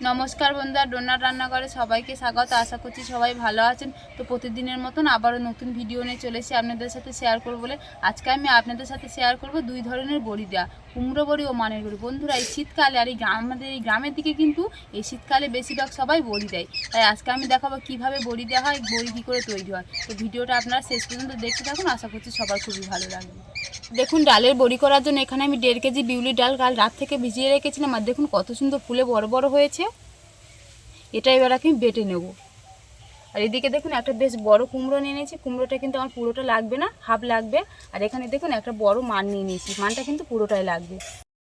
নমস্কার বন্ধুরা, ডোনার রান্নাঘরে সবাইকে স্বাগত। আশা করছি সবাই ভালো আছেন। তো প্রতিদিনের মতন আবারও নতুন ভিডিও নিয়ে চলে এসেছি আপনাদের সাথে শেয়ার করব বলে। আজকে আমি আপনাদের সাথে শেয়ার করব দুই ধরনের বড়ি দেওয়া, কুমড়ো বড়ি ও মানের বড়ি। বন্ধুরা, এই শীতকালে আর আমাদের এই গ্রামের দিকে কিন্তু এই শীতকালে বেশিরভাগ সবাই বড়ি দেয়। তাই আজকে আমি দেখাবো কীভাবে বড়ি দেওয়া হয়, বড়ি কী করে তৈরি হয়। তো ভিডিওটা আপনারা শেষ পর্যন্ত দেখতে থাকুন, আশা করছি সবার খুবই ভালো লাগবে। দেখুন, ডালের বড়ি করার জন্য এখানে আমি 1.5 কেজি বিউলির ডাল কাল রাত থেকে ভিজিয়ে রেখেছিলাম। আর দেখুন কত সুন্দর ফুলে বড় বড় হয়েছে। এটা এবার আমি বেটে নেব। আর এদিকে দেখুন একটা বেশ বড় কুমড়ো নিয়ে নিয়েছি। কুমড়োটা কিন্তু আমার পুরোটা লাগবে না, হাফ লাগবে। আর এখানে দেখুন একটা বড় মান নিয়ে নিয়েছি, মানটা কিন্তু পুরোটাই লাগবে।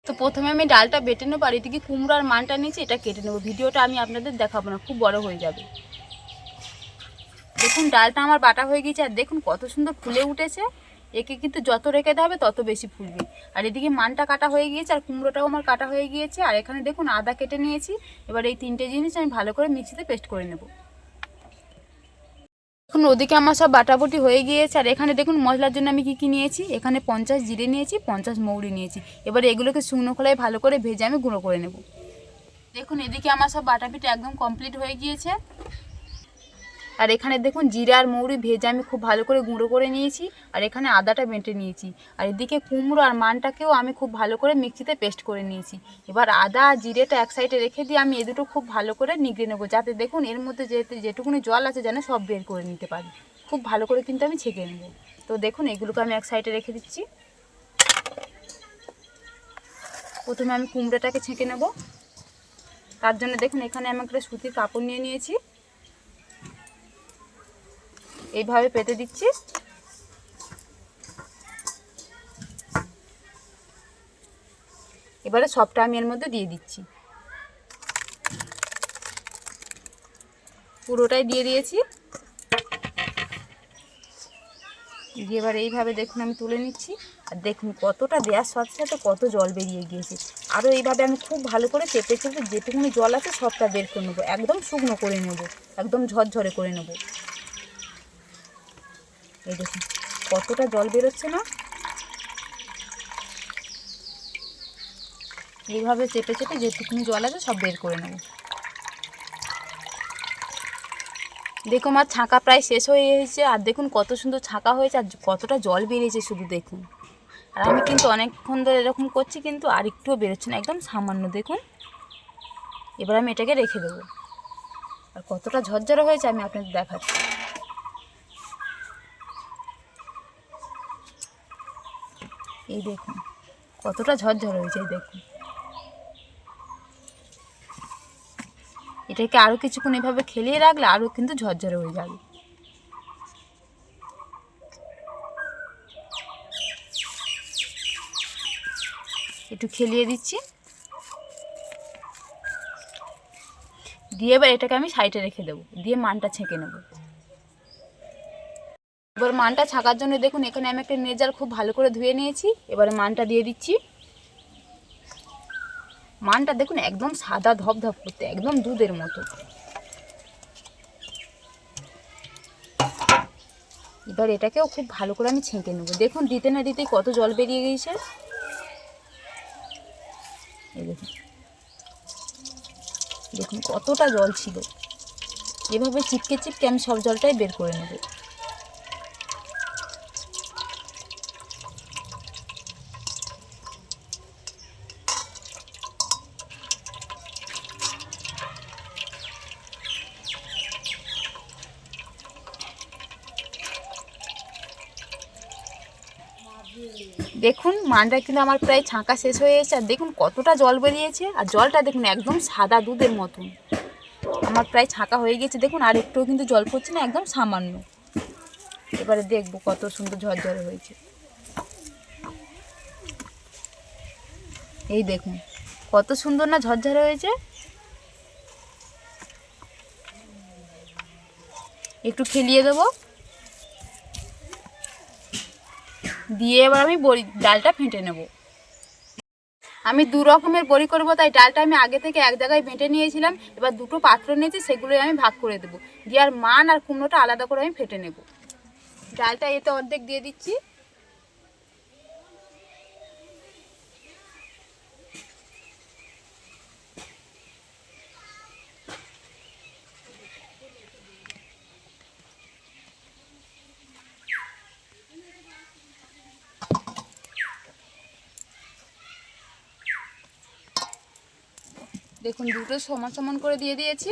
তো প্রথমে আমি ডালটা বেটে নেবো, আর এদিকে কুমড়ো আর মানটা নিয়েছি, এটা কেটে নেবো। ভিডিওটা আমি আপনাদের দেখাবো না, খুব বড় হয়ে যাবে। দেখুন ডালটা আমার বাটা হয়ে গেছে, আর দেখুন কত সুন্দর ফুলে উঠেছে। একে কিন্তু যত রেখে দেওয়া হবে তত বেশি ফুলবে। আর এদিকে মানটা কাটা হয়ে গিয়েছে, আর কুমড়োটাও আমার কাটা হয়ে গিয়েছে। আর এখানে দেখুন আদা কেটে নিয়েছি। এবার এই তিনটে জিনিস আমি ভালো করে মিক্সিতে পেস্ট করে নেব। এখন ওদিকে আমার সব বাটাবুটি হয়ে গিয়েছে। আর এখানে দেখুন মশলার জন্য আমি কি নিয়েছি। এখানে 50 জিরে নিয়েছি, 50 মৌরি নিয়েছি। এবার এগুলোকে শুকনো খোলায় ভালো করে ভেজে আমি গুঁড়ো করে নেব। দেখুন এদিকে আমার সব বাটাপিটা একদম কমপ্লিট হয়ে গিয়েছে। আর এখানে দেখুন জিরা আর মৌরি ভেজে আমি খুব ভালো করে গুঁড়ো করে নিয়েছি। আর এখানে আদাটা বেটে নিয়েছি। আর এদিকে কুমড়ো আর মানটাকেও আমি খুব ভালো করে মিক্সিতে পেস্ট করে নিয়েছি। এবার আদা আর জিরেটা এক সাইডে রেখে দিয়ে আমি এ দুটো খুব ভালো করে নিগড়ে নেবো, যাতে দেখুন এর মধ্যে যেটুকুনি জল আছে যেন সব বের করে নিতে পারি। খুব ভালো করে কিন্তু আমি ছেঁকে নেব। তো দেখুন এগুলোকে আমি এক সাইডে রেখে দিচ্ছি। প্রথমে আমি কুমড়োটাকে ছেঁকে নেব। তার জন্য দেখুন এখানে আমি একটা সুতির কাপড় নিয়ে নিয়েছি, এইভাবে পেতে দিচ্ছি। এবারে সবটা আমি এর মধ্যে দিয়ে দিচ্ছি, পুরোটাই দিয়ে দিয়েছি। দিয়ে এবার এইভাবে দেখুন আমি তুলে নিচ্ছি। আর দেখুন কতটা দেওয়ার সাথে সাথে কত জল বেরিয়ে গিয়েছে। আরও এইভাবে আমি খুব ভালো করে চেপে চেপে যেটুকুনি জল আছে সবটা বের করে নেবো, একদম শুকনো করে নেব, একদম ঝরঝরে করে নেব। এই দেখুন কতটা জল বেরোচ্ছে না। এইভাবে চেপে চেপে যেটুকুনি জল আছে সব বের করে নেব। দেখুন আমার ছাঁকা প্রায় শেষ হয়ে এসেছে। আর দেখুন কত সুন্দর ছাঁকা হয়েছে, আর কতটা জল বেরিয়েছে শুধু দেখুন। আর আমি কিন্তু অনেকক্ষণ ধরে এরকম করছি, কিন্তু আর একটুও বেরোচ্ছে না, একদম সামান্য দেখুন। এবার আমি এটাকে রেখে দেবো। আর কতটা ঝরঝরে হয়েছে আমি আপনাদের দেখাচ্ছি। এই দেখুন কতটা ঝরঝরে হয়েছে, এই দেখুন। এটাকে আরও কিছুক্ষণ এভাবে খেলিয়ে রাখলে আরও কিন্তু ঝরঝরে হয়ে যাবে। একটু খেলিয়ে দিচ্ছি, দিয়ে এবার এটাকে আমি সাইডে রেখে দেবো, দিয়ে মানটা ছেঁকে নেব। এবার মানটা ছাকার জন্য দেখুন এখানে আমি একটা নেজার খুব ভালো করে ধুয়ে নিয়েছি। এবারে মানটা দিয়ে দিচ্ছি। মানটা দেখুন একদম সাদা ধপধপ করতে, একদম দুধের মতো। এবার এটাকেও খুব ভালো করে আমি ছেঁকে নেব। দেখুন দিতে না দিতেই কত জল বেরিয়ে গিয়েছে। এই দেখুন, দেখুন কতটা জল ছিল। এভাবে চিপকে চিপকে আমি সব জলটাই বের করে নেব। দেখুন মানটা কিন্তু আমার প্রায় ছাঁকা শেষ হয়ে এসেছে। আর দেখুন কতটা জল বেরিয়েছে, আর জলটা দেখুন একদম সাদা দুধের মতন। আমার প্রায় ছাঁকা হয়ে গেছে দেখুন, আর একটুও কিন্তু জল পড়ছে না, একদম সামান্য। এবারে দেখবো কত সুন্দর ঝরঝরে হয়েছে। এই দেখুন কত সুন্দর না ঝরঝরে হয়েছে। একটু খেলিয়ে দেবো, দিয়ে এবার আমি ডালটা ফেটে নেব। আমি দু রকমের বড়ি করবো, তাই ডালটা আমি আগে থেকে এক জায়গায় বেটে নিয়েছিলাম। এবার দুটো পাত্র নিয়েছি, সেগুলোই আমি ভাগ করে দেবো। দিয়ে আর মান আর কুমড়োটা আলাদা করে আমি ফেটে নেব। ডালটা এতে অর্ধেক দিয়ে দিচ্ছি। দেখুন দুটো সমান সমান করে দিয়ে দিয়েছি।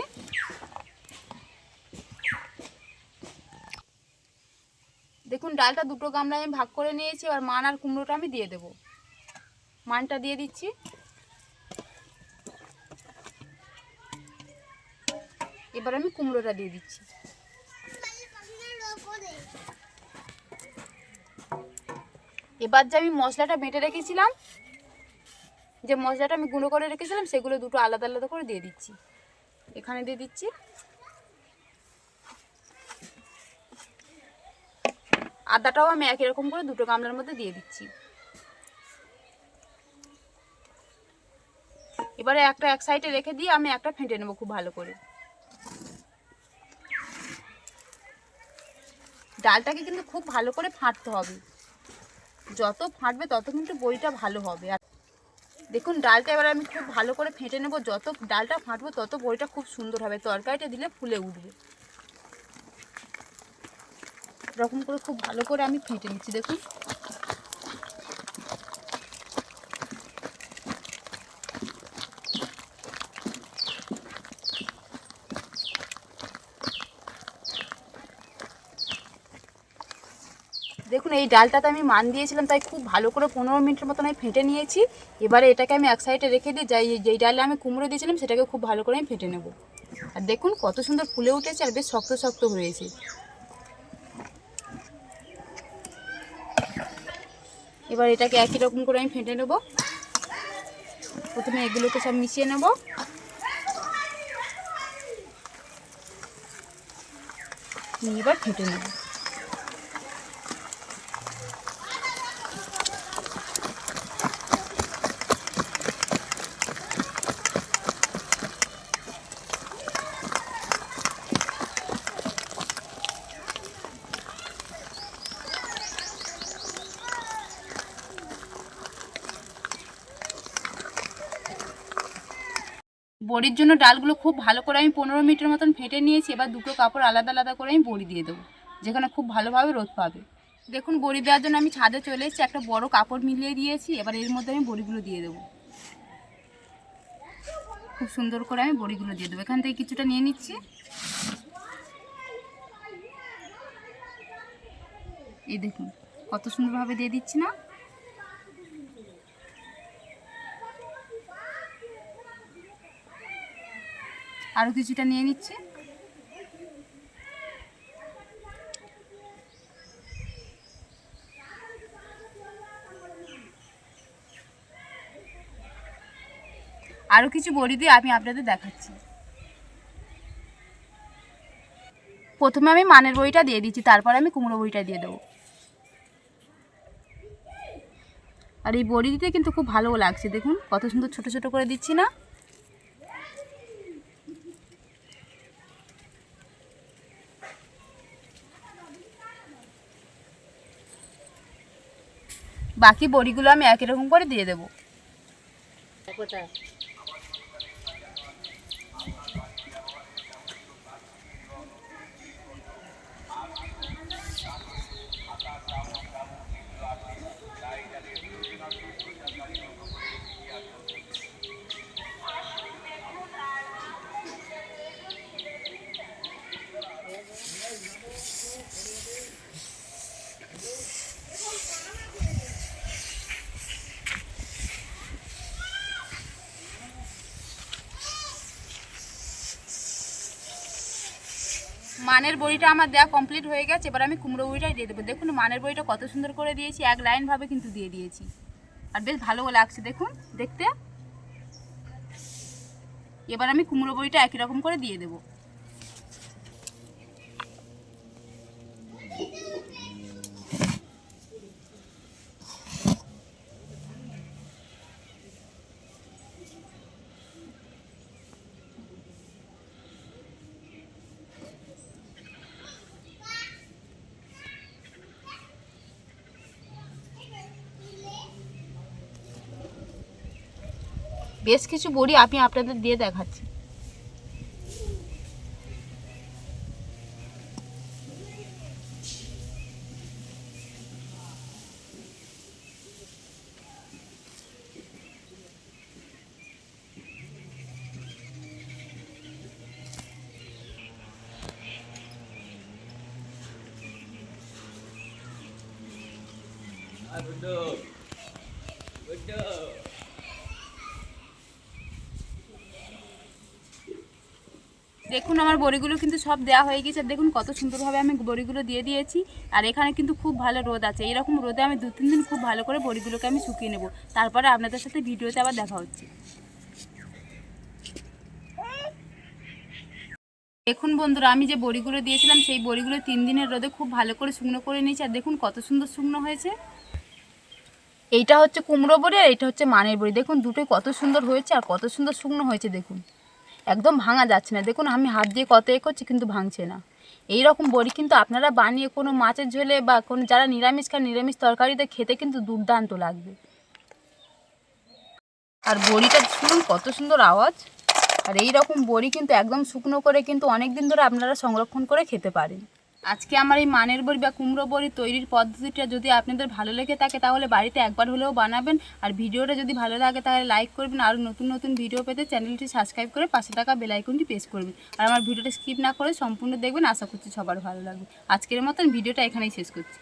দেখুন ডালটা দুটো গামলায় আমি ভাগ করে নিয়েছি। আর মান আর কুমড়োটা আমি দিয়ে দেব। মানটা দিয়ে দিচ্ছি। এবার আমি কুমড়োটা দিয়ে দিচ্ছি। এবার যে আমি মশলাটা বেটে রেখেছিলাম, যে মশলাটা আমি গুঁড়ো করে রেখেছিলাম, সেগুলো দুটো আলাদা আলাদা করে দিয়ে দিচ্ছি। এখানে দিয়ে দিচ্ছি। আদাটাও আমি একই রকম করে দুটো গামলার মধ্যে দিয়ে দিচ্ছি। এবারে একটা এক সাইডে রেখে দিয়ে আমি একটা ফেটে নেব খুব ভালো করে। ডালটাকে কিন্তু খুব ভালো করে ফাটতে হবে। যত ফাটবে তত কিন্তু বড়িটা ভালো হবে। আর দেখুন ডালটা এবার আমি খুব ভালো করে ফেটে নেব। যত ডালটা ফাটবে তত বড়িটা খুব সুন্দর হবে। তরকারিটা দিলে ফুলে উঠবে। এরকম করে খুব ভালো করে আমি ফেটে নিচ্ছি। দেখুন দেখুন এই ডালটাতে আমি মান দিয়েছিলাম, তাই খুব ভালো করে 15 মিনিটের মতন আমি ফেটে নিয়েছি। এবারে এটাকে আমি এক সাইডে রেখে দিই। যেই ডালে আমি কুমড়ো দিয়েছিলাম সেটাকে খুব ভালো করে আমি ফেটে নেব। আর দেখুন কত সুন্দর ফুলে উঠেছে আর বেশ শক্ত শক্ত হয়েছে। এবার এটাকে একই রকম করে আমি ফেটে নেব। প্রথমে এগুলোকে সব মিশিয়ে নেব। এবার ফেটে নেব। বড়ির জন্য ডালগুলো খুব ভালো করে আমি 15 মিনিটের মতন ফেটে নিয়েছি। এবার দুটো কাপড় আলাদা আলাদা করে আমি বড়ি দিয়ে দেবো, যেখানে খুব ভালোভাবে রোদ পাবে। দেখুন বড়ি দেওয়ার জন্য আমি ছাদে চলে এসেছি। একটা বড় কাপড় মিলিয়ে দিয়েছি। এবার এর মধ্যে আমি বড়িগুলো দিয়ে দেবো। খুব সুন্দর করে আমি বড়িগুলো দিয়ে দেবো। এখান থেকে কিছুটা নিয়ে নিচ্ছি। এই দেখুন কত সুন্দরভাবে দিয়ে দিচ্ছি না। আরও কিছুটা নিয়ে নিচ্ছি। আরও কিছু বড়ি দিয়ে আমি আপনাদের দেখাচ্ছি। প্রথমে আমি মানের বড়িটা দিয়ে দিচ্ছি, তারপর আমি কুমড়ো বড়িটা দিয়ে দেবো। আর এই বড়ি দিতে কিন্তু খুব ভালো লাগছে। দেখুন কত সুন্দর ছোট ছোট করে দিচ্ছি না। বাকি বড়িগুলো আমি একই রকম করে দিয়ে দেবো। মানের বড়িটা আমার দেওয়া কমপ্লিট হয়ে গেছে। এবার আমি কুমড়ো বড়িটাই দিয়ে দেবো। দেখুন মানের বড়িটা কত সুন্দর করে দিয়েছি, এক লাইনভাবে কিন্তু দিয়ে দিয়েছি। আর বেশ ভালো লাগছে দেখুন দেখতে। এবার আমি কুমড়ো বড়িটা একই রকম করে দিয়ে দেবো। বেশ কিছু বড়ি আমি আপনাদের দিয়ে দেখাচ্ছি। দেখুন আমার বড়িগুলো কিন্তু সব দেওয়া হয়ে গেছে। দেখুন কত সুন্দরভাবে আমি বড়িগুলো দিয়ে দিয়েছি। আর এখানে কিন্তু খুব ভালো রোদ আছে। এইরকম রোদে আমি 2-3 দিন খুব ভালো করে বড়িগুলোকে আমি শুকিয়ে নেব। তারপরে আপনাদের সাথে ভিডিওতে আবার দেখা হচ্ছে। দেখুন বন্ধুরা, আমি যে বড়িগুলো দিয়েছিলাম সেই বড়িগুলো 3 দিনের রোদে খুব ভালো করে শুকনো করে নিয়েছি। আর দেখুন কত সুন্দর শুকনো হয়েছে। এইটা হচ্ছে কুমড়ো বড়ি আর এইটা হচ্ছে মানের বড়ি। দেখুন দুটোই কত সুন্দর হয়েছে আর কত সুন্দর শুকনো হয়েছে। দেখুন একদম ভাঙা যাচ্ছে না। দেখুন আমি হাত দিয়ে কত করছি কিন্তু ভাঙছে না। এই রকম বড়ি কিন্তু আপনারা বানিয়ে কোনো মাছের ঝোলে বা কোনো যারা নিরামিষ খান নিরামিষ তরকারিতে খেতে কিন্তু দুর্দান্ত লাগবে। আর বড়িটা শুনুন কত সুন্দর আওয়াজ। আর এই রকম বড়ি কিন্তু একদম শুকনো করে কিন্তু অনেক দিন ধরে আপনারা সংরক্ষণ করে খেতে পারেন। আজকে আমার এই মানের বড়ি বা কুমড়ো বড়ি তৈরির পদ্ধতিটা যদি আপনাদের ভালো লেগে থাকে তাহলে বাড়িতে একবার হলেও বানাবেন। আর ভিডিওটা যদি ভালো লাগে তাহলে লাইক করবেন। আর নতুন নতুন ভিডিও পেতে চ্যানেলটি সাবস্ক্রাইব করে পাশে থাকা বেল আইকনটি প্রেস করবেন। আর আমার ভিডিওটা স্কিপ না করে সম্পূর্ণ দেখবেন। আশা করছি সবার ভালো লাগবে। আজকের মতন ভিডিওটা এখানেই শেষ করছি।